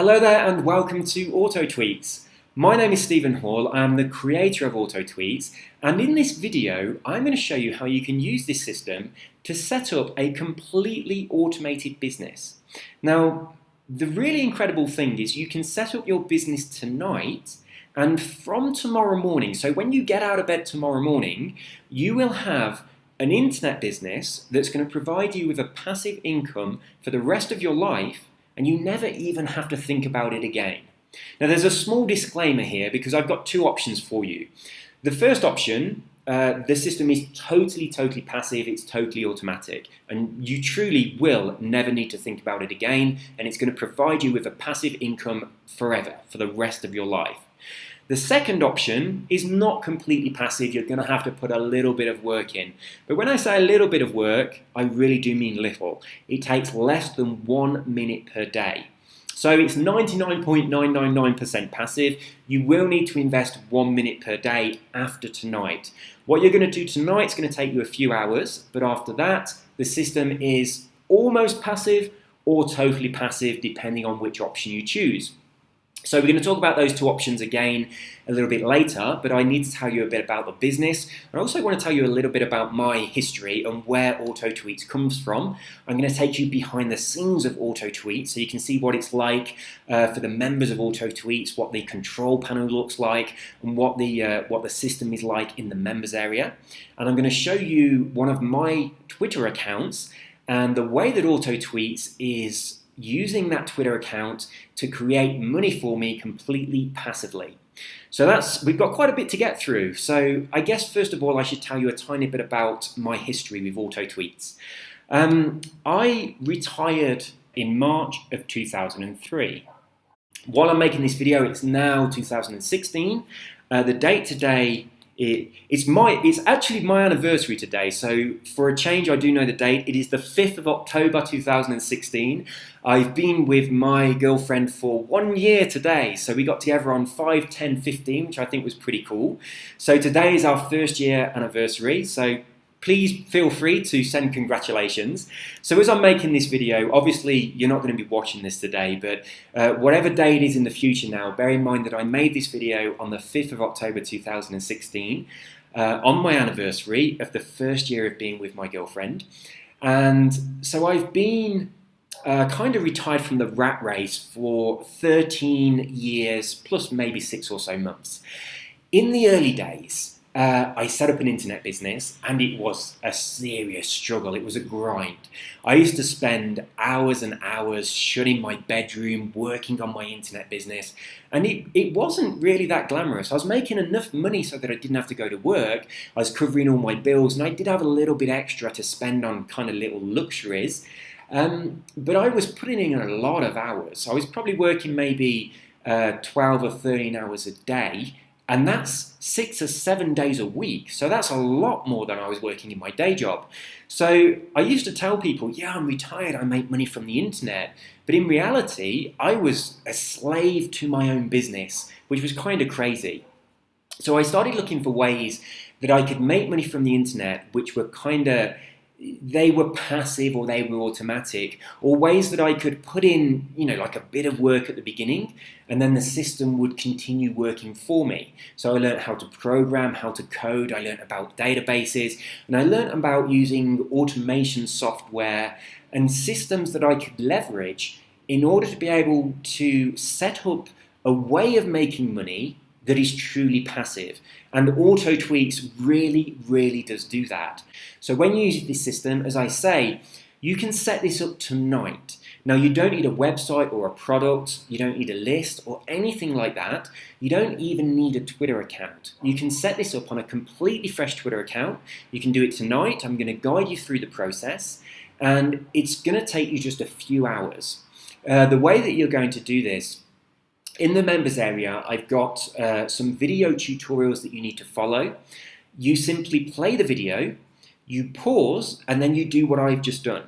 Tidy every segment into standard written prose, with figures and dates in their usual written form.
Hello there and welcome to Auto Tweets. My name is Stephen Hall, I'm the creator of Auto Tweets, and in this video I'm going to show you how you can use this system to set up a completely automated business. Now, the really incredible thing is you can set up your business tonight, and from tomorrow morning, so when you get out of bed tomorrow morning, you will have an internet business that's going to provide you with a passive income for the rest of your life, and you never even have to think about it again. Now there's a small disclaimer here because I've got two options for you. The first option, the system is totally passive, it's totally automatic, and you truly will never need to think about it again, and it's going to provide you with a passive income forever, for the rest of your life. The second option is not completely passive, you're going to have to put a little bit of work in. But when I say a little bit of work, I really do mean little. It takes less than 1 minute per day. So it's 99.999% passive. You will need to invest 1 minute per day after tonight. What you're going to do tonight is going to take you a few hours, but after that, the system is almost passive or totally passive, depending on which option you choose. So we're going to talk about those two options again a little bit later, but I need to tell you a bit about the business. I also want to tell you a little bit about my history and where Auto Tweets comes from. I'm going to take you behind the scenes of Auto Tweets so you can see what it's like for the members of Auto Tweets, what the control panel looks like, and what the system is like in the members area. And I'm going to show you one of my Twitter accounts and the way that Auto Tweets is using that Twitter account to create money for me completely passively. So we've got quite a bit to get through. So I guess first of all I should tell you a tiny bit about my history with Auto Tweets. I retired in March of 2003. While I'm making this video, it's now 2016. The date today, it's actually my anniversary today, so for a change I do know the date. It is the 5th of October 2016. I've been with my girlfriend for 1 year today, so we got together on 5/10/15, which I think was pretty cool. So today is our first year anniversary, so please feel free to send congratulations. So as I'm making this video, obviously you're not going to be watching this today, but whatever day it is in the future now, bear in mind that I made this video on the 5th of October 2016, on my anniversary of the first year of being with my girlfriend. And so I've been kind of retired from the rat race for 13 years, plus maybe 6 or so months. In the early days, I set up an internet business and it was a serious struggle. It was a grind. I used to spend hours and hours shut in my bedroom working on my internet business, and it wasn't really that glamorous. I was making enough money so that I didn't have to go to work. I was covering all my bills, and I did have a little bit extra to spend on kind of little luxuries, but I was putting in a lot of hours. I was probably working maybe 12 or 13 hours a day, and that's 6 or 7 days a week. So that's a lot more than I was working in my day job. So I used to tell people, yeah, I'm retired, I make money from the internet. But in reality, I was a slave to my own business, which was kind of crazy. So I started looking for ways that I could make money from the internet, which were they were passive or they were automatic, or ways that I could put in, like a bit of work at the beginning, and then the system would continue working for me. So I learned how to program, how to code, I learned about databases, and I learned about using automation software and systems that I could leverage in order to be able to set up a way of making money that is truly passive. And Auto Tweets really does do that. So when you use this system, as I say, you can set this up tonight. Now you don't need a website or a product, you don't need a list or anything like that. You don't even need a Twitter account. You can set this up on a completely fresh Twitter account. You can do it tonight. I'm going to guide you through the process, and it's going to take you just a few hours. The way that you're going to do this, in the members area, I've got some video tutorials that you need to follow. You simply play the video, you pause, and then you do what I've just done.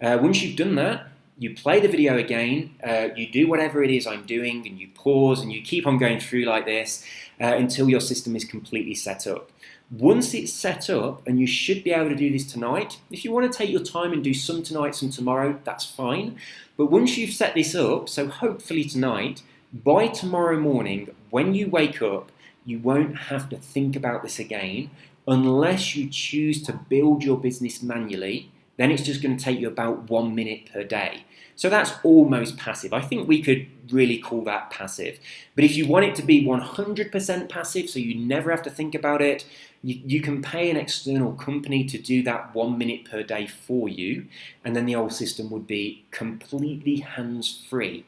Once you've done that, you play the video again, you do whatever it is I'm doing, and you pause, and you keep on going through like this until your system is completely set up. Once it's set up, and you should be able to do this tonight, if you want to take your time and do some tonight, some tomorrow, that's fine. But once you've set this up, so hopefully tonight, by tomorrow morning, when you wake up, you won't have to think about this again unless you choose to build your business manually. Then it's just going to take you about 1 minute per day. So that's almost passive. I think we could really call that passive. But if you want it to be 100% passive, so you never have to think about it, you can pay an external company to do that 1 minute per day for you, and then the whole system would be completely hands-free.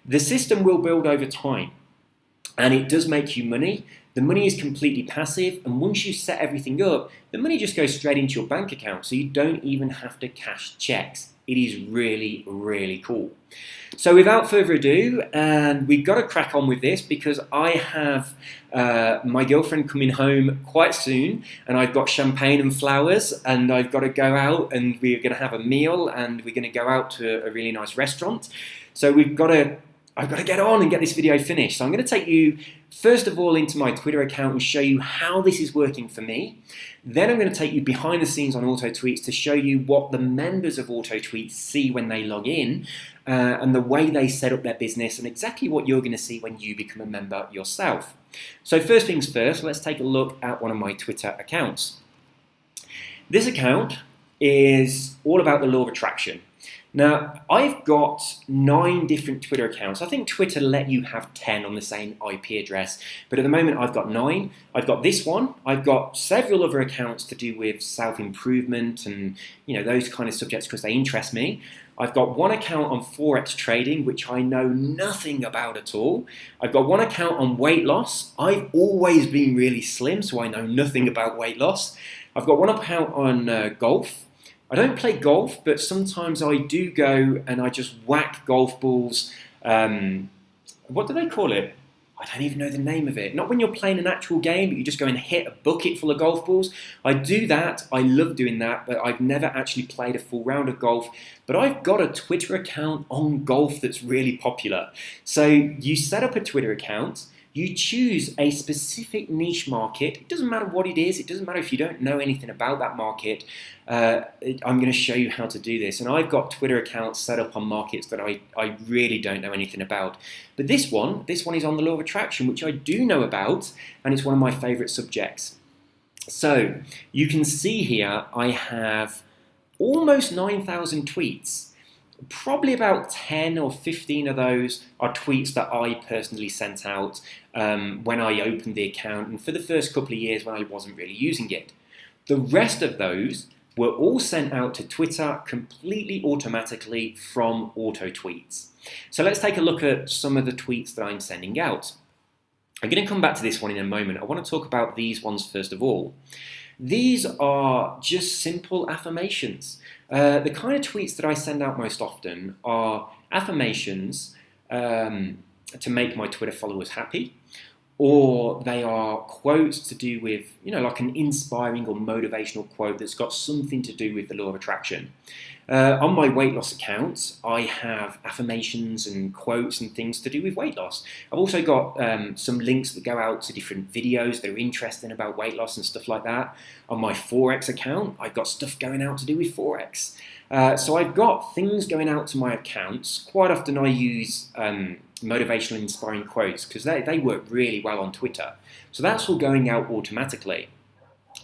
The system will build over time, and it does make you money. The money is completely passive, and once you set everything up, the money just goes straight into your bank account, so you don't even have to cash checks. It is really, really cool. So without further ado, and we've got to crack on with this because I have my girlfriend coming home quite soon, and I've got champagne and flowers, and I've got to go out, and we're going to have a meal, and we're going to go out to a really nice restaurant. So I've got to get on and get this video finished. So I'm going to take you first of all into my Twitter account and show you how this is working for me. Then I'm going to take you behind the scenes on AutoTweets to show you what the members of AutoTweets see when they log in and the way they set up their business and exactly what you're going to see when you become a member yourself. So first things first, let's take a look at one of my Twitter accounts. This account is all about the law of attraction. Now, I've got 9 different Twitter accounts. I think Twitter let you have 10 on the same IP address, but at the moment I've got 9. I've got this one. I've got several other accounts to do with self-improvement and those kind of subjects because they interest me. I've got one account on Forex trading, which I know nothing about at all. I've got one account on weight loss. I've always been really slim, so I know nothing about weight loss. I've got one account on golf. I don't play golf, but sometimes I do go and I just whack golf balls. What do they call it? I don't even know the name of it. Not when you're playing an actual game, but you just go and hit a bucket full of golf balls. I do that. I love doing that, but I've never actually played a full round of golf. But I've got a Twitter account on golf that's really popular. So you set up a Twitter account. You choose a specific niche market. It doesn't matter what it is. It doesn't matter if you don't know anything about that market. I'm going to show you how to do this. And I've got Twitter accounts set up on markets that I really don't know anything about. But this one is on the law of attraction, which I do know about, and it's one of my favorite subjects. So you can see here I have almost 9,000 tweets. Probably about 10 or 15 of those are tweets that I personally sent out when I opened the account and for the first couple of years when I wasn't really using it. The rest of those were all sent out to Twitter completely automatically from AutoTweets. So let's take a look at some of the tweets that I'm sending out. I'm going to come back to this one in a moment. I want to talk about these ones first of all. These are just simple affirmations. The kind of tweets that I send out most often are affirmations to make my Twitter followers happy, or they are quotes to do with, like an inspiring or motivational quote that's got something to do with the law of attraction. On my weight loss account, I have affirmations and quotes and things to do with weight loss. I've also got some links that go out to different videos that are interesting about weight loss and stuff like that. On my Forex account, I've got stuff going out to do with Forex. So I've got things going out to my accounts. Quite often I use motivational and inspiring quotes because they work really well on Twitter. So that's all going out automatically.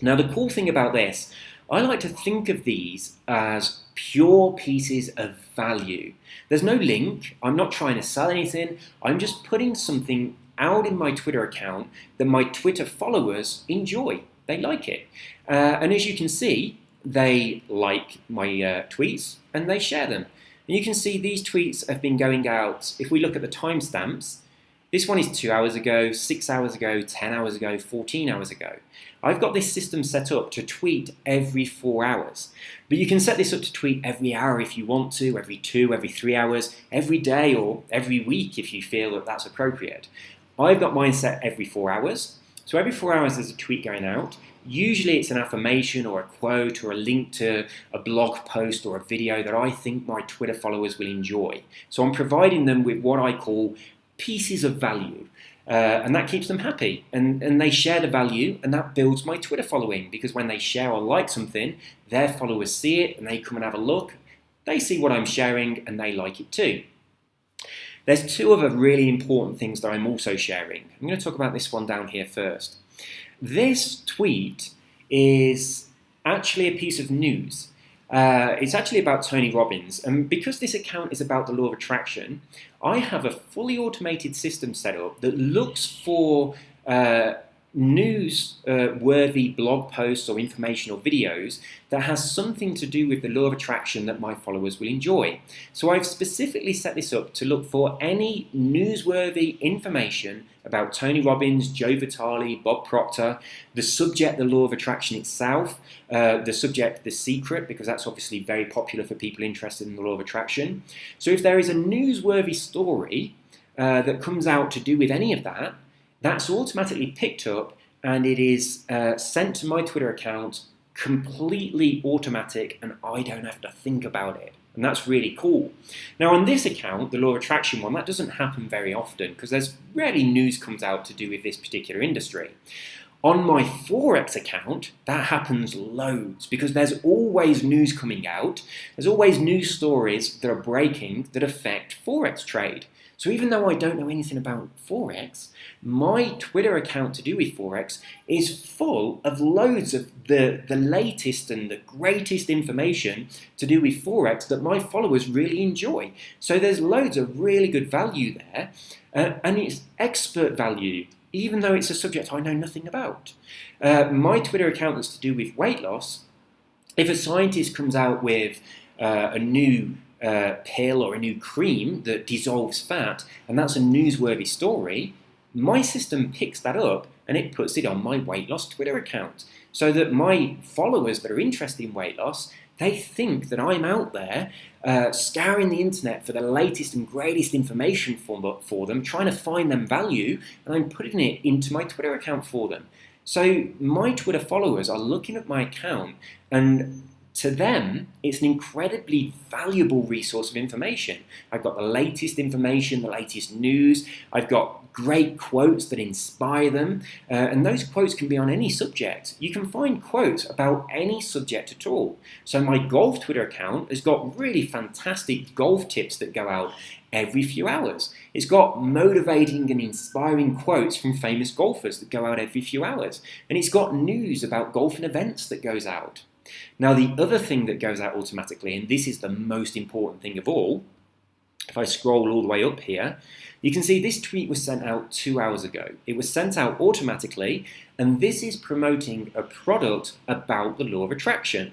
Now the cool thing about this, I like to think of these as pure pieces of value. There's no link. I'm not trying to sell anything. I'm just putting something out in my Twitter account that my Twitter followers enjoy. They like it. And as you can see, they like my tweets and they share them. And you can see these tweets have been going out. If we look at the timestamps, this one is 2 hours ago, 6 hours ago, 10 hours ago, 14 hours ago. I've got this system set up to tweet every 4 hours. But you can set this up to tweet every hour if you want to, every 2, every 3 hours, every day or every week if you feel that that's appropriate. I've got mine set every 4 hours. So every 4 hours there's a tweet going out. Usually it's an affirmation or a quote or a link to a blog post or a video that I think my Twitter followers will enjoy. So I'm providing them with what I call pieces of value. And that keeps them happy, and they share the value, and that builds my Twitter following, because when they share or like something, their followers see it and they come and have a look. They see what I'm sharing and they like it too. There's two other really important things that I'm also sharing. I'm going to talk about this one down here first. This tweet is actually a piece of news. It's actually about Tony Robbins, and because this account is about the law of attraction, I have a fully automated system set up that looks for news-worthy blog posts or information or videos that has something to do with the law of attraction that my followers will enjoy. So I've specifically set this up to look for any newsworthy information about Tony Robbins, Joe Vitale, Bob Proctor, the subject, the law of attraction itself, the subject, the secret, because that's obviously very popular for people interested in the law of attraction. So if there is a newsworthy story that comes out to do with any of that, that's automatically picked up and it is sent to my Twitter account, completely automatic, and I don't have to think about it. And that's really cool. Now on this account, the law of attraction one, that doesn't happen very often because there's rarely news comes out to do with this particular industry. On my Forex account, that happens loads because there's always news coming out. There's always news stories that are breaking that affect Forex trade. So even though I don't know anything about Forex, my Twitter account to do with Forex is full of loads of the latest and the greatest information to do with Forex that my followers really enjoy. So there's loads of really good value there, and it's expert value, even though it's a subject I know nothing about. My Twitter account is to do with weight loss. If a scientist comes out with a new pill or a new cream that dissolves fat, and that's a newsworthy story, my system picks that up and it puts it on my weight loss Twitter account, so that my followers that are interested in weight loss, they think that I'm out there scouring the internet for the latest and greatest information for them, trying to find them value, and I'm putting it into my Twitter account for them. So my Twitter followers are looking at my account, and to them, it's an incredibly valuable resource of information. I've got the latest information, the latest news. I've got great quotes that inspire them. And those quotes can be on any subject. You can find quotes about any subject at all. So my golf Twitter account has got really fantastic golf tips that go out every few hours. It's got motivating and inspiring quotes from famous golfers that go out every few hours. And it's got news about golfing events that goes out. Now, the other thing that goes out automatically, and this is the most important thing of all, if I scroll all the way up here, you can see this tweet was sent out 2 hours ago. It was sent out automatically, and this is promoting a product about the law of attraction.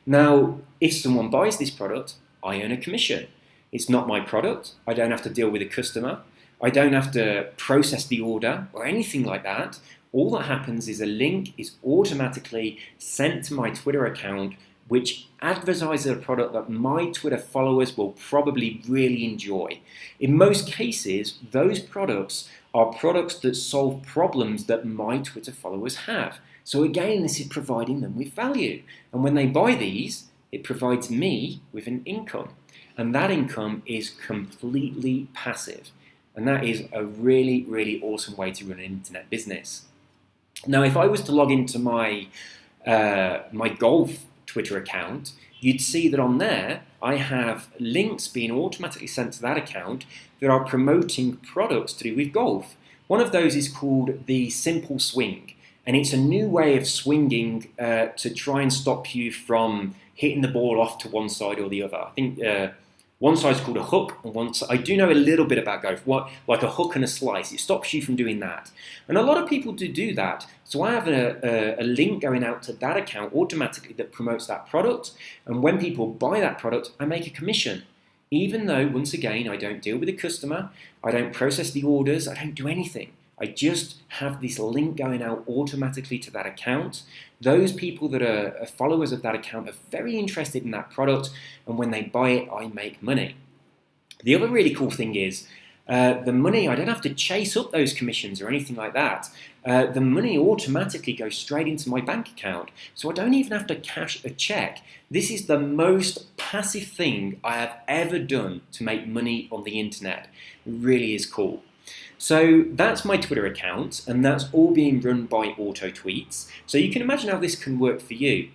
Now, if someone buys this product, I earn a commission. It's not my product. I don't have to deal with a customer. I don't have to process the order or anything like that. All that happens is a link is automatically sent to my Twitter account, which advertises a product that my Twitter followers will probably really enjoy. In most cases, those products are products that solve problems that my Twitter followers have. So again, this is providing them with value. And when they buy these, it provides me with an income. And that income is completely passive. And that is a really, really awesome way to run an internet business. Now, if I was to log into my golf Twitter account, you'd see that on there I have links being automatically sent to that account that are promoting products to do with golf. One of those is called the Simple Swing, and it's a new way of swinging to try and stop you from hitting the ball off to one side or the other. I think one side's called a hook, and I do know a little bit about golf, like a hook and a slice. It stops you from doing that. And a lot of people do that. So I have a link going out to that account automatically that promotes that product. And when people buy that product, I make a commission. Even though, once again, I don't deal with the customer, I don't process the orders, I don't do anything. I just have this link going out automatically to that account. Those people that are followers of that account are very interested in that product, and when they buy it, I make money. The other really cool thing is the money, I don't have to chase up those commissions or anything like that. The money automatically goes straight into my bank account, so I don't even have to cash a check. This is the most passive thing I have ever done to make money on the internet. It really is cool. So that's my Twitter account, and that's all being run by AutoTweets. So you can imagine how this can work for you.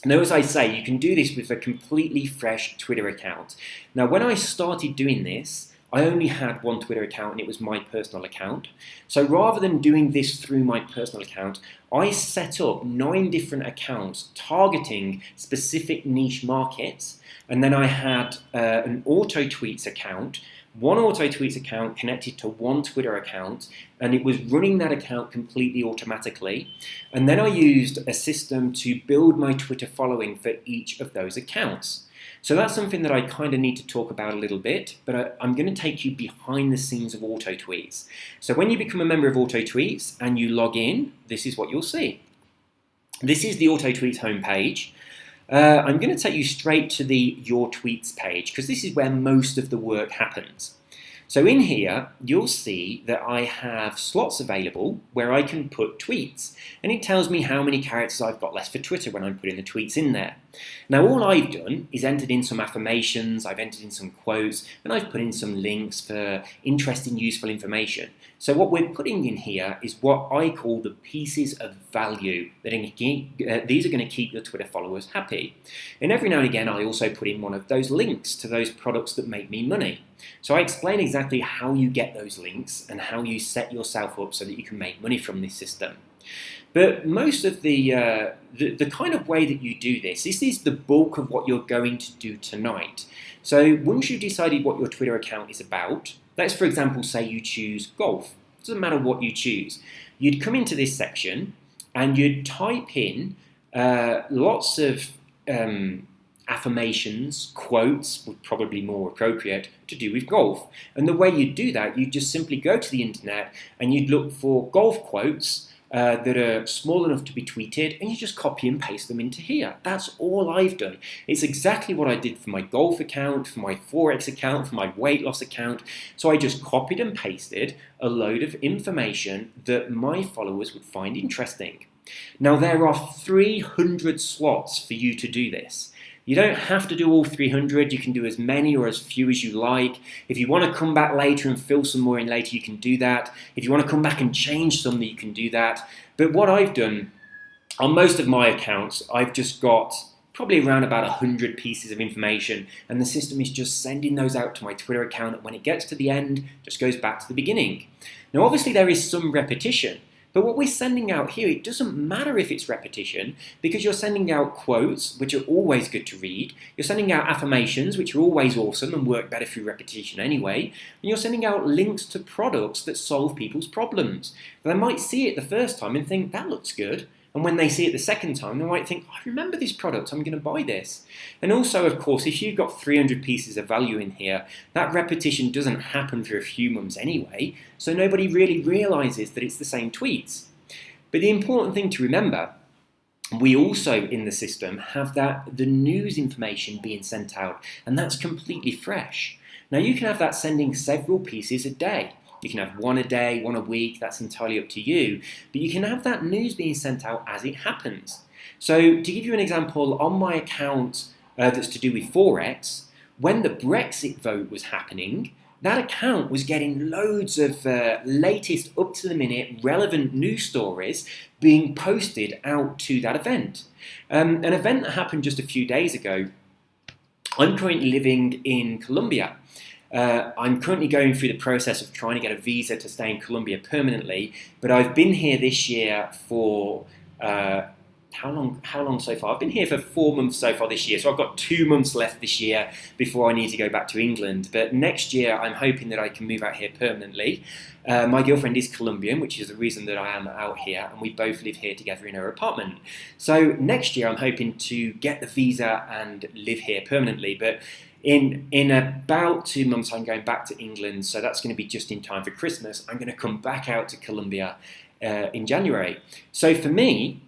Now, as I say, you can do this with a completely fresh Twitter account. Now, when I started doing this, I only had one Twitter account and it was my personal account. So rather than doing this through my personal account, I set up 9 different accounts targeting specific niche markets. And then I had an AutoTweets account, one AutoTweets account connected to one Twitter account, and it was running that account completely automatically. And then I used a system to build my Twitter following for each of those accounts. So that's something that I kind of need to talk about a little bit, but I'm going to take you behind the scenes of AutoTweets. So when you become a member of AutoTweets and you log in, this is what you'll see. This is the AutoTweets homepage. I'm going to take you straight to the Your Tweets page because this is where most of the work happens. So in here, you'll see that I have slots available where I can put tweets, and it tells me how many characters I've got left for Twitter when I'm putting the tweets in there. Now, all I've done is entered in some affirmations, I've entered in some quotes, and I've put in some links for interesting, useful information. So what we're putting in here is what I call the pieces of value that these are going to keep your Twitter followers happy. And every now and again, I also put in one of those links to those products that make me money. So I explain exactly how you get those links and how you set yourself up so that you can make money from this system. But most of the kind of way that you do this is the bulk of what you're going to do tonight. So once you've decided what your Twitter account is about, let's for example say you choose golf. It doesn't matter what you choose. You'd come into this section and you'd type in lots of affirmations, quotes would probably be more appropriate to do with golf. And the way you do that, you just simply go to the internet and you'd look for golf quotes that are small enough to be tweeted, and you just copy and paste them into here. That's all I've done. It's exactly what I did for my golf account, for my Forex account, for my weight loss account. So I just copied and pasted a load of information that my followers would find interesting. Now there are 300 slots for you to do this. You don't have to do all 300, you can do as many or as few as you like. If you want to come back later and fill some more in later, you can do that. If you want to come back and change some, you can do that. But what I've done, on most of my accounts, I've just got probably around about 100 pieces of information, and the system is just sending those out to my Twitter account, and when it gets to the end, just goes back to the beginning. Now obviously there is some repetition, but what we're sending out here, it doesn't matter if it's repetition, because you're sending out quotes, which are always good to read. You're sending out affirmations, which are always awesome and work better through repetition anyway. And you're sending out links to products that solve people's problems. They might see it the first time and think, that looks good. And when they see it the second time, they might think, I remember this product, I'm going to buy this. And also, of course, if you've got 300 pieces of value in here, that repetition doesn't happen for a few months anyway, so nobody really realizes that it's the same tweets. But the important thing to remember, we also in the system have the news information being sent out, and that's completely fresh. Now you can have that sending several pieces a day. You can have one a day, one a week, that's entirely up to you. But you can have that news being sent out as it happens. So to give you an example, on my account that's to do with Forex, when the Brexit vote was happening, that account was getting loads of latest, up-to-the-minute, relevant news stories being posted out to that event. An event that happened just a few days ago. I'm currently living in Colombia. I'm currently going through the process of trying to get a visa to stay in Colombia permanently, but I've been here this year for how long so far? I've been here for 4 months so far this year, so I've got 2 months left this year before I need to go back to England. But next year I'm hoping that I can move out here permanently. My girlfriend is Colombian, which is the reason that I am out here, and we both live here together in her apartment. So next year I'm hoping to get the visa and live here permanently, but in about 2 months I'm going back to England, so that's going to be just in time for Christmas. I'm going to come back out to Colombia in January. So for me,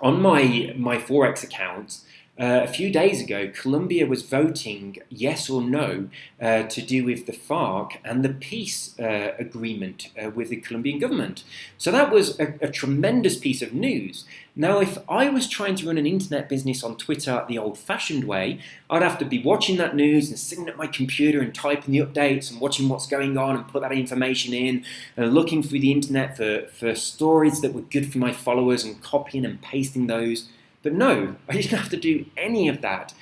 on my Forex account, A few days ago, Colombia was voting yes or no to do with the FARC and the peace agreement with the Colombian government. So that was a tremendous piece of news. Now, if I was trying to run an internet business on Twitter the old-fashioned way, I'd have to be watching that news and sitting at my computer and typing the updates and watching what's going on and put that information in and looking through the internet for stories that were good for my followers and copying and pasting those. But no, I didn't have to do any of that.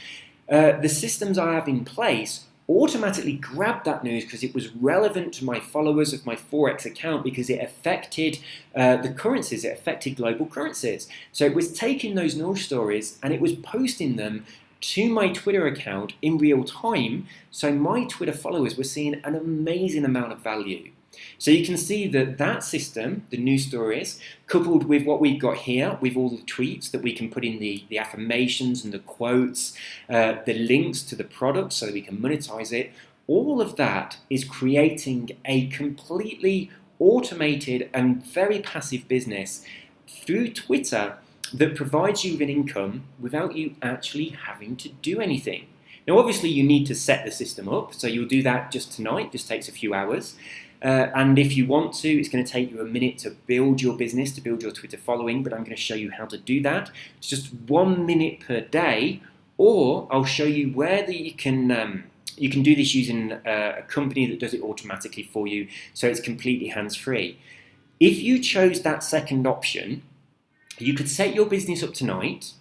The systems I have in place automatically grabbed that news because it was relevant to my followers of my Forex account because it affected the currencies, it affected global currencies. So it was taking those news stories and it was posting them to my Twitter account in real time, so my Twitter followers were seeing an amazing amount of value. So you can see that that system, the news stories, coupled with what we've got here, with all the tweets that we can put in the affirmations and the quotes, the links to the product so that we can monetize it, all of that is creating a completely automated and very passive business through Twitter that provides you with an income without you actually having to do anything. Now, obviously, you need to set the system up, so you'll do that just tonight, just takes a few hours. And if you want to, it's going to take you a minute to build your business, to build your Twitter following, but I'm going to show you how to do that. It's just 1 minute per day, or I'll show you where you can do this using a company that does it automatically for you, so it's completely hands-free. If you chose that second option, you could set your business up tonight.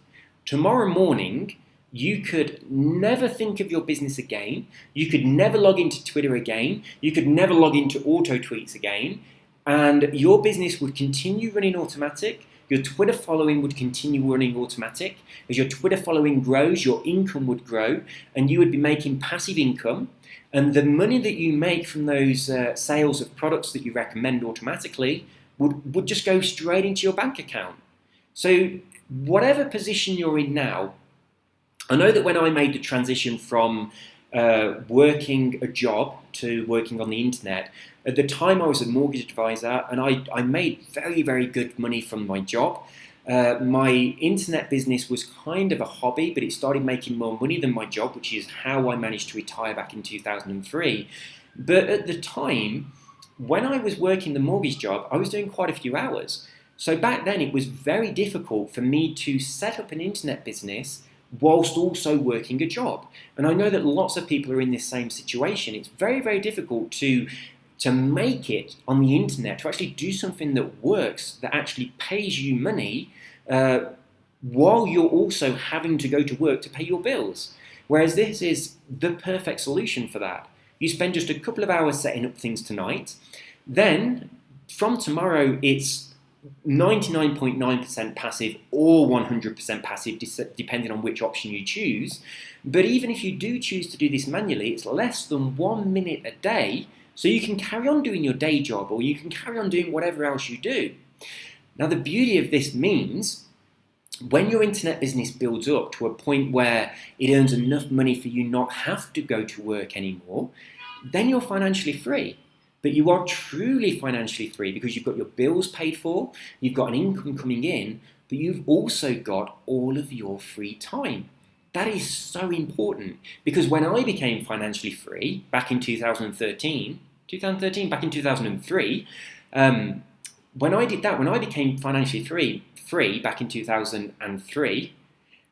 Tomorrow morning, you could never think of your business again. You could never log into Twitter again. You could never log into auto tweets again. And your business would continue running automatic. Your Twitter following would continue running automatic. As your Twitter following grows, your income would grow, and you would be making passive income. And the money that you make from those sales of products that you recommend automatically would just go straight into your bank account. So whatever position you're in now, I know that when I made the transition from working a job to working on the internet, at the time I was a mortgage advisor and I made very, very good money from my job. My internet business was kind of a hobby, but it started making more money than my job, which is how I managed to retire back in 2003. But at the time, when I was working the mortgage job, I was doing quite a few hours. So back then it was very difficult for me to set up an internet business whilst also working a job. And I know that lots of people are in this same situation. It's very, very difficult to make it on the internet, to actually do something that works, that actually pays you money, while you're also having to go to work to pay your bills. Whereas this is the perfect solution for that. You spend just a couple of hours setting up things tonight. Then, from tomorrow, it's 99.9% passive or 100% passive, depending on which option you choose. But even if you do choose to do this manually, it's less than 1 minute a day, so you can carry on doing your day job or you can carry on doing whatever else you do. Now, the beauty of this means when your internet business builds up to a point where it earns enough money for you not have to go to work anymore, then you're financially free. But you are truly financially free because you've got your bills paid for, you've got an income coming in, but you've also got all of your free time. That is so important because when I became financially free back in 2003, when I did that, when I became financially free back in 2003,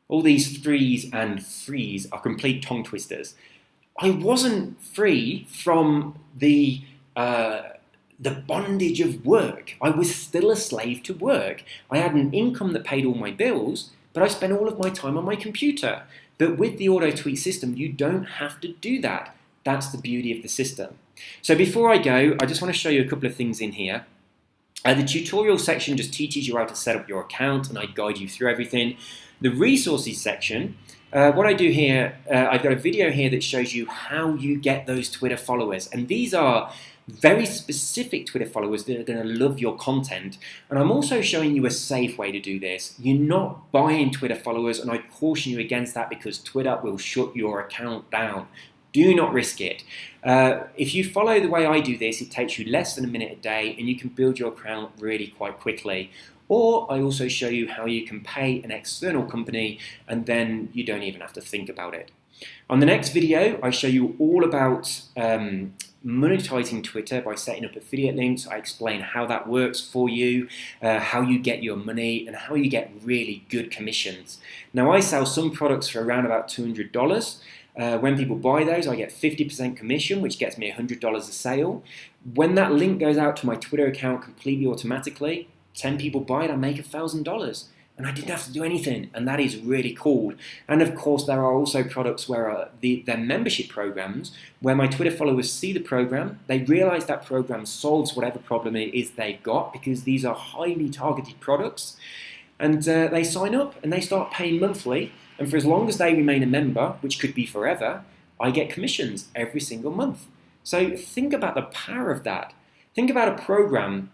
all these threes and threes are complete tongue twisters. I wasn't free from the bondage of work. I was still a slave to work. I had an income that paid all my bills, but I spent all of my time on my computer. But with the auto tweet system, you don't have to do that. That's the beauty of the system. So before I go, I just want to show you a couple of things in here. The tutorial section just teaches you how to set up your account, and I guide you through everything. The resources section, what I do here, I've got a video here that shows you how you get those Twitter followers. And these are very specific Twitter followers that are going to love your content. And I'm also showing you a safe way to do this. You're not buying Twitter followers, and I caution you against that because Twitter will shut your account down. Do not risk it. If you follow the way I do this, it takes you less than a minute a day and you can build your account really quite quickly. Or I also show you how you can pay an external company and then you don't even have to think about it. On the next video, I show you all about monetizing Twitter by setting up affiliate links. I explain how that works for you, how you get your money, and how you get really good commissions. Now, I sell some products for around about $200. When people buy those, I get 50% commission, which gets me $100 a sale. When that link goes out to my Twitter account completely automatically, 10 people buy it, I make $1,000. And I didn't have to do anything, and that is really cool. And of course, there are also products where they're membership programs, where my Twitter followers see the program, they realize that program solves whatever problem it is they've got, because these are highly targeted products, and they sign up and they start paying monthly. And for as long as they remain a member, which could be forever, I get commissions every single month. So think about the power of that. Think about a program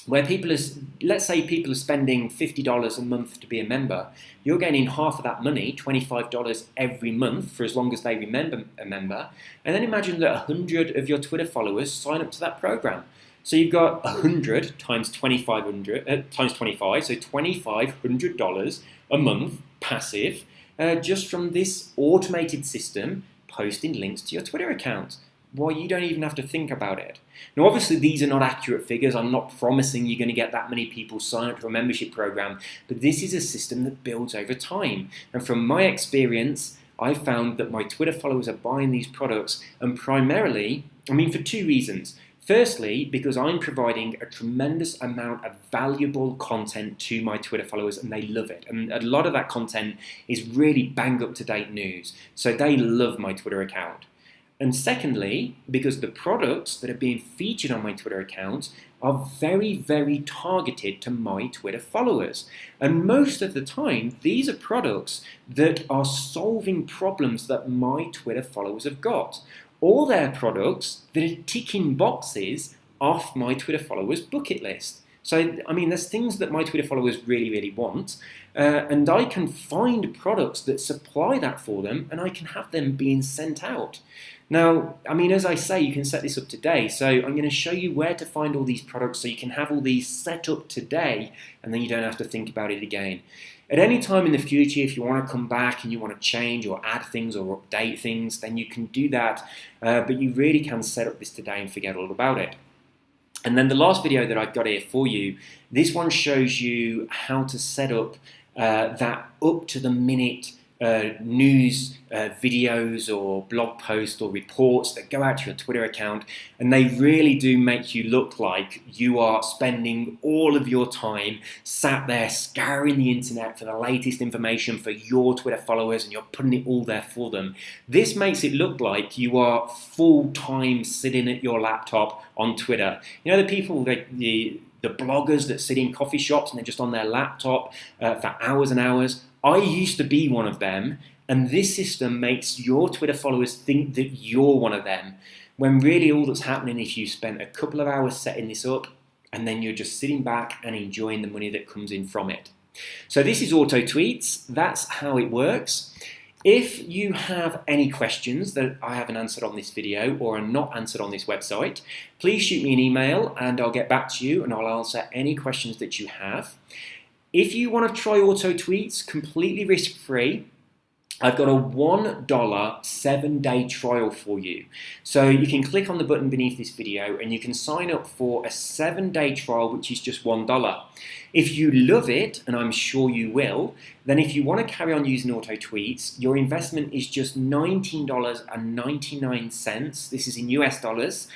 where let's say people are spending $50 a month to be a member. You're getting half of that money, $25 every month, for as long as they remain a member. And then imagine that 100 of your Twitter followers sign up to that program. So you've got 100 times 2,500 times 25, so $2,500 a month passive, just from this automated system posting links to your Twitter account. Well, you don't even have to think about it. Now, obviously, these are not accurate figures. I'm not promising you're going to get that many people sign up to a membership program, but this is a system that builds over time. And from my experience, I've found that my Twitter followers are buying these products, and primarily, for two reasons. Firstly, because I'm providing a tremendous amount of valuable content to my Twitter followers, and they love it. And a lot of that content is really bang up-to-date news, so they love my Twitter account. And secondly, because the products that are being featured on my Twitter account are very, very targeted to my Twitter followers. And most of the time, these are products that are solving problems that my Twitter followers have got. Or they're products that are ticking boxes off my Twitter followers' bucket list. So, there's things that my Twitter followers really, really want, and I can find products that supply that for them, and I can have them being sent out. Now, as I say, you can set this up today, so I'm going to show you where to find all these products so you can have all these set up today, and then you don't have to think about it again. At any time in the future, if you want to come back and you want to change or add things or update things, then you can do that, but you really can set up this today and forget all about it. And then the last video that I've got here for you, this one shows you how to set up that up-to-the-minute news videos or blog posts or reports that go out to your Twitter account, and they really do make you look like you are spending all of your time sat there scouring the internet for the latest information for your Twitter followers, and you're putting it all there for them. This makes it look like you are full-time sitting at your laptop on Twitter. You know, the people, the bloggers that sit in coffee shops and they're just on their laptop for hours and hours. I used to be one of them, and this system makes your Twitter followers think that you're one of them, when really all that's happening is you spent a couple of hours setting this up, and then you're just sitting back and enjoying the money that comes in from it. So this is Auto Tweets. That's how it works. If you have any questions that I haven't answered on this video or are not answered on this website, please shoot me an email and I'll get back to you and I'll answer any questions that you have. If you want to try Auto Tweets completely risk-free, I've got a $1 7-day trial for you. So you can click on the button beneath this video and you can sign up for a 7-day trial, which is just $1. If you love it, and I'm sure you will, then if you want to carry on using Auto Tweets, your investment is just $19.99. This is in US dollars.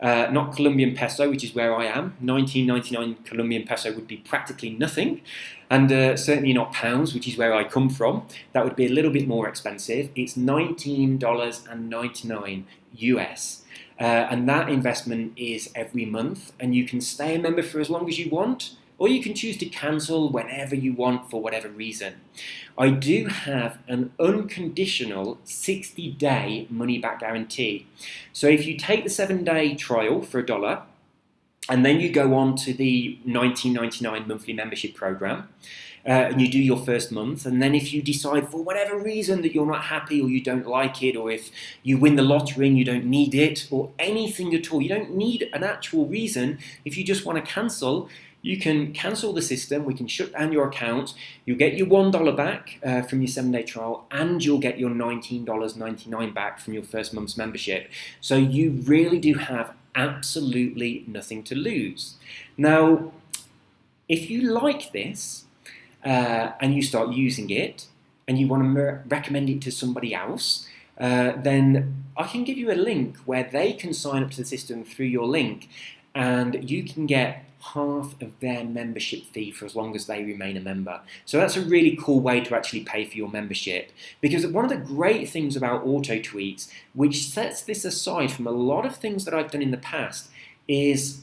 Not Colombian peso, which is where I am. 19.99 Colombian peso would be practically nothing, and certainly not pounds, which is where I come from. That would be a little bit more expensive. It's $19.99 US, and that investment is every month, and you can stay a member for as long as you want, or you can choose to cancel whenever you want for whatever reason. I do have an unconditional 60-day money-back guarantee. So if you take the 7-day trial for $1, and then you go on to the $19.99 monthly membership program, and you do your first month, and then if you decide for whatever reason that you're not happy or you don't like it, or if you win the lottery and you don't need it, or anything at all, you don't need an actual reason. If you just want to cancel, you can cancel the system, we can shut down your account, you'll get your $1 back from your 7-day trial, and you'll get your $19.99 back from your first month's membership. So you really do have absolutely nothing to lose. Now, if you like this and you start using it and you want to recommend it to somebody else, then I can give you a link where they can sign up to the system through your link, and you can get half of their membership fee for as long as they remain a member. So that's a really cool way to actually pay for your membership, because one of the great things about Auto Tweets, which sets this aside from a lot of things that I've done in the past, is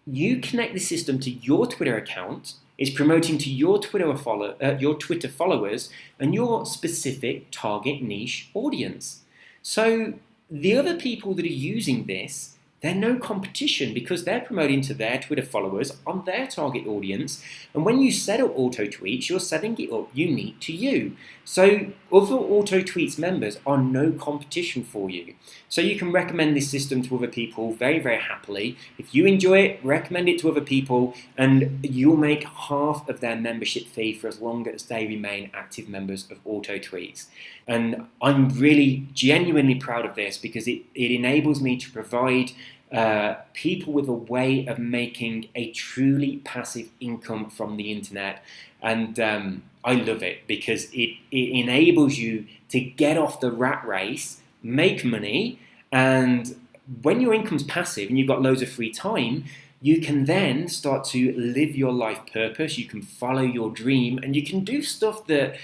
you connect the system to your Twitter account. It's promoting to your Twitter followers and your specific target niche audience. So the other people that are using this, they're no competition, because they're promoting to their Twitter followers on their target audience. And when you set up Auto Tweets, you're setting it up unique to you. So other Auto Tweets members are no competition for you. So you can recommend this system to other people very, very happily. If you enjoy it, recommend it to other people, and you'll make half of their membership fee for as long as they remain active members of Auto Tweets. And I'm really genuinely proud of this, because it enables me to provide people with a way of making a truly passive income from the internet. And I love it, because it enables you to get off the rat race, make money, and when your income's passive and you've got loads of free time, you can then start to live your life purpose, you can follow your dream, and you can do stuff that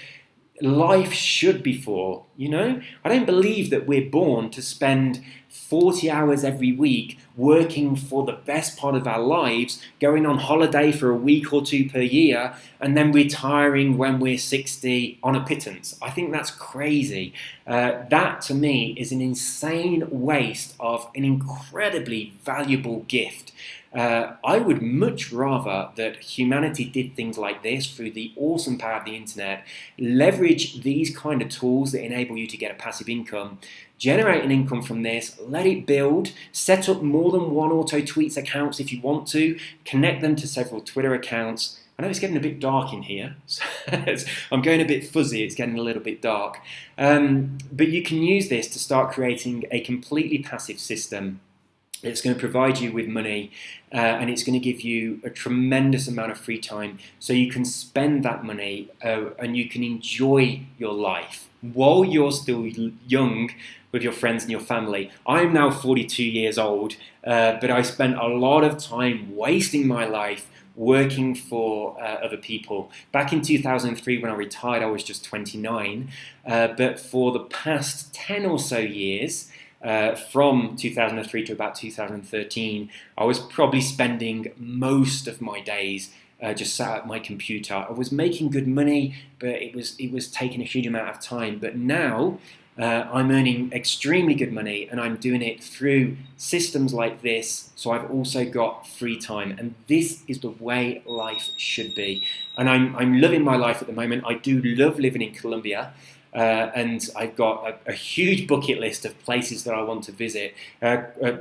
life should be for, you know? I don't believe that we're born to spend 40 hours every week working for the best part of our lives, going on holiday for a week or two per year, and then retiring when we're 60 on a pittance. I think that's crazy. That, to me, is an insane waste of an incredibly valuable gift. I would much rather that humanity did things like this through the awesome power of the internet, leverage these kind of tools that enable you to get a passive income, generate an income from this, let it build, set up more than one Auto Tweets accounts if you want to, connect them to several Twitter accounts. I know it's getting a bit dark in here. I'm going a bit fuzzy, it's getting a little bit dark. But you can use this to start creating a completely passive system. It's going to provide you with money, and it's going to give you a tremendous amount of free time, so you can spend that money and you can enjoy your life while you're still young with your friends and your family. I'm now 42 years old, but I spent a lot of time wasting my life working for other people. Back in 2003, when I retired, I was just 29, but for the past 10 or so years, from 2003 to about 2013, I was probably spending most of my days just sat at my computer. I was making good money, but it was taking a huge amount of time. But now I'm earning extremely good money, and I'm doing it through systems like this. So I've also got free time, and this is the way life should be. And I'm loving my life at the moment. I do love living in Colombia. And I've got a huge bucket list of places that I want to visit.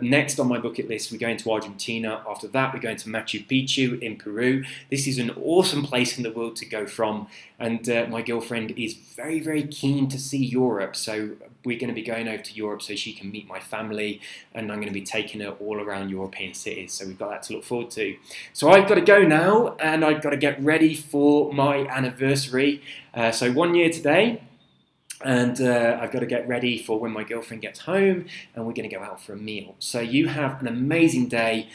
Next on my bucket list, we're going to Argentina. After that, we're going to Machu Picchu in Peru. This is an awesome place in the world to go from. And my girlfriend is very, very keen to see Europe. So we're going to be going over to Europe so she can meet my family. And I'm going to be taking her all around European cities. So we've got that to look forward to. So I've got to go now, and I've got to get ready for my anniversary. So 1 year today. And I've got to get ready for when my girlfriend gets home, and we're going to go out for a meal. So you have an amazing day.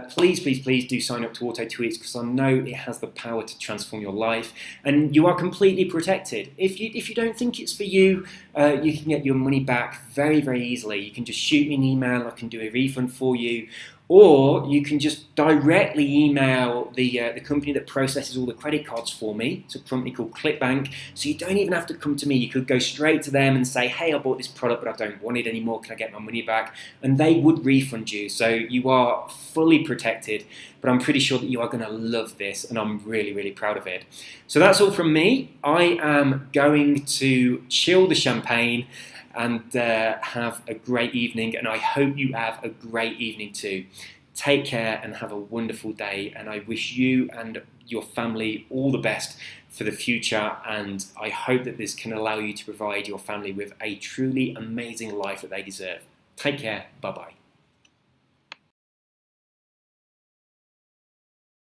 Please, please, please do sign up to Auto Tweets, because I know it has the power to transform your life, and you are completely protected. If you don't think it's for you, you can get your money back very, very easily. You can just shoot me an email. I can do a refund for you. Or you can just directly email the company that processes all the credit cards for me. It's a company called ClickBank. So you don't even have to come to me. You could go straight to them and say, hey, I bought this product, but I don't want it anymore. Can I get my money back? And they would refund you. So you are fully protected. But I'm pretty sure that you are going to love this, and I'm really, really proud of it. So that's all from me. I am going to chill the champagne and have a great evening, and I hope you have a great evening too. Take care and have a wonderful day, and I wish you and your family all the best for the future, and I hope that this can allow you to provide your family with a truly amazing life that they deserve. Take care, bye-bye.